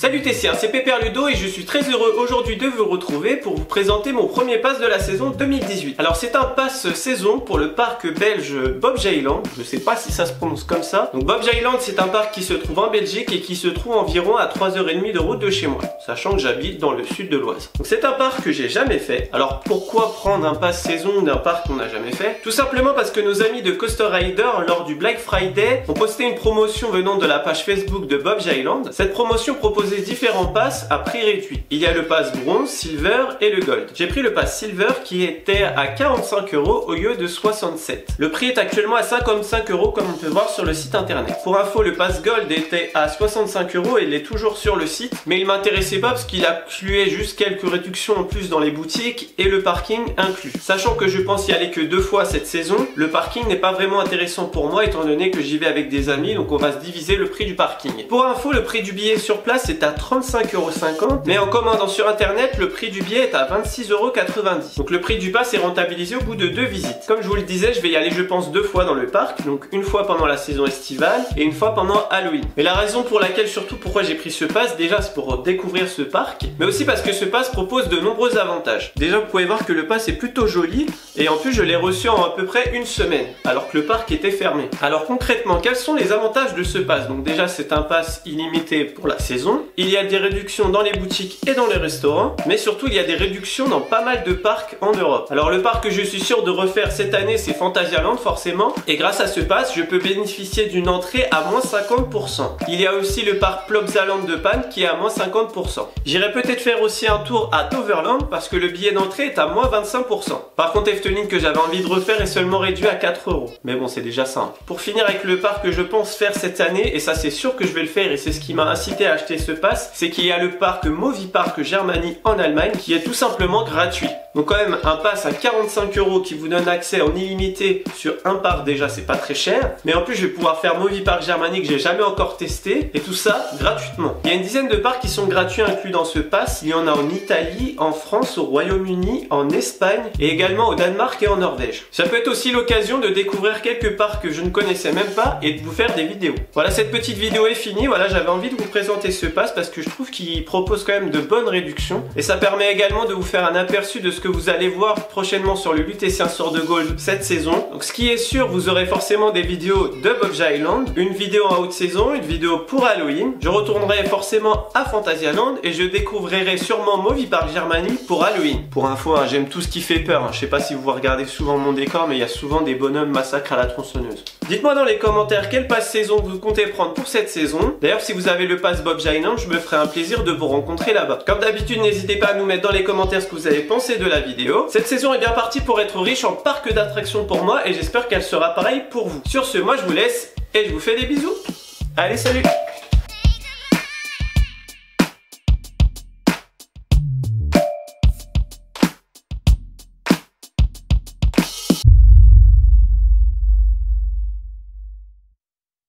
Salut Tessiens, c'est Pépère Ludo et je suis très heureux aujourd'hui de vous retrouver pour vous présenter mon premier pass de la saison 2018. Alors c'est un pass saison pour le parc belge Bob's Island, je sais pas si ça se prononce comme ça. Donc Bob's Island c'est un parc qui se trouve en Belgique et qui se trouve environ à 3h30 de route de chez moi, sachant que j'habite dans le sud de l'Oise. Donc c'est un parc que j'ai jamais fait. Alors pourquoi prendre un pass saison d'un parc qu'on n'a jamais fait? Tout simplement parce que nos amis de Coaster Rider lors du Black Friday ont posté une promotion venant de la page Facebook de Bob's Island. Cette promotion proposait différents passes à prix réduit. Il y a le pass bronze, silver et le gold. J'ai pris le pass silver qui était à 45 € au lieu de 67. Le prix est actuellement à 55 € comme on peut voir sur le site internet. Pour info, le pass gold était à 65 € et il est toujours sur le site, mais il m'intéressait pas parce qu'il incluait juste quelques réductions en plus dans les boutiques et le parking inclus. Sachant que je pense y aller que 2 fois cette saison, le parking n'est pas vraiment intéressant pour moi étant donné que j'y vais avec des amis, donc on va se diviser le prix du parking. Pour info, le prix du billet sur place est à 35,50 €, mais en commandant sur internet, le prix du billet est à 26,90 €. Donc le prix du pass est rentabilisé au bout de 2 visites. Comme je vous le disais, je vais y aller je pense 2 fois dans le parc, donc une fois pendant la saison estivale et une fois pendant Halloween. Mais la raison pour laquelle, surtout pourquoi j'ai pris ce pass, déjà c'est pour découvrir ce parc, mais aussi parce que ce pass propose de nombreux avantages. Déjà vous pouvez voir que le pass est plutôt joli et en plus je l'ai reçu en à peu près une semaine, alors que le parc était fermé. Alors concrètement, quels sont les avantages de ce pass? Donc déjà c'est un pass illimité pour la saison. Il y a des réductions dans les boutiques et dans les restaurants, mais surtout il y a des réductions dans pas mal de parcs en Europe. Alors le parc que je suis sûr de refaire cette année c'est Fantasyland forcément, et grâce à ce pass je peux bénéficier d'une entrée à moins 50%. Il y a aussi le parc Plopsaland de Panne qui est à moins 50%. J'irai peut-être faire aussi un tour à Toverland parce que le billet d'entrée est à moins 25%. Par contre Efteling que j'avais envie de refaire est seulement réduit à 4 €. Mais bon c'est déjà simple. Pour finir avec le parc que je pense faire cette année, et ça c'est sûr que je vais le faire et c'est ce qui m'a incité à acheter ce pass, c'est qu'il y a le parc Moviepark Germany en Allemagne qui est tout simplement gratuit. Donc quand même un pass à 45 € qui vous donne accès en illimité sur un parc, déjà c'est pas très cher, mais en plus je vais pouvoir faire Moviepark Germany que j'ai jamais encore testé, et tout ça gratuitement. Il y a une dizaine de parcs qui sont gratuits inclus dans ce pass. Il y en a en Italie, en France, au Royaume-Uni, en Espagne et également au Danemark et en Norvège. Ça peut être aussi l'occasion de découvrir quelques parcs que je ne connaissais même pas et de vous faire des vidéos. Voilà, cette petite vidéo est finie. Voilà, j'avais envie de vous présenter ce pass parce que je trouve qu'il propose quand même de bonnes réductions et ça permet également de vous faire un aperçu de ce que vous allez voir prochainement sur le Lutétien Sword de Gold cette saison. Donc ce qui est sûr, vous aurez forcément des vidéos de Bob's Island, une vidéo en haute saison, une vidéo pour Halloween. Je retournerai forcément à Fantasyland et je découvrirai sûrement Moviepark Germany pour Halloween. Pour info, hein, j'aime tout ce qui fait peur. Je sais pas si vous regardez souvent mon décor, mais il y a souvent des bonhommes massacres à la tronçonneuse. Dites-moi dans les commentaires quel pass saison vous comptez prendre pour cette saison. D'ailleurs, si vous avez le pass Bob's Island, je me ferai un plaisir de vous rencontrer là-bas. Comme d'habitude, n'hésitez pas à nous mettre dans les commentaires ce que vous avez pensé de la vidéo. Cette saison est bien partie pour être riche en parcs d'attractions pour moi et j'espère qu'elle sera pareille pour vous. Sur ce, moi je vous laisse et je vous fais des bisous. Allez, salut!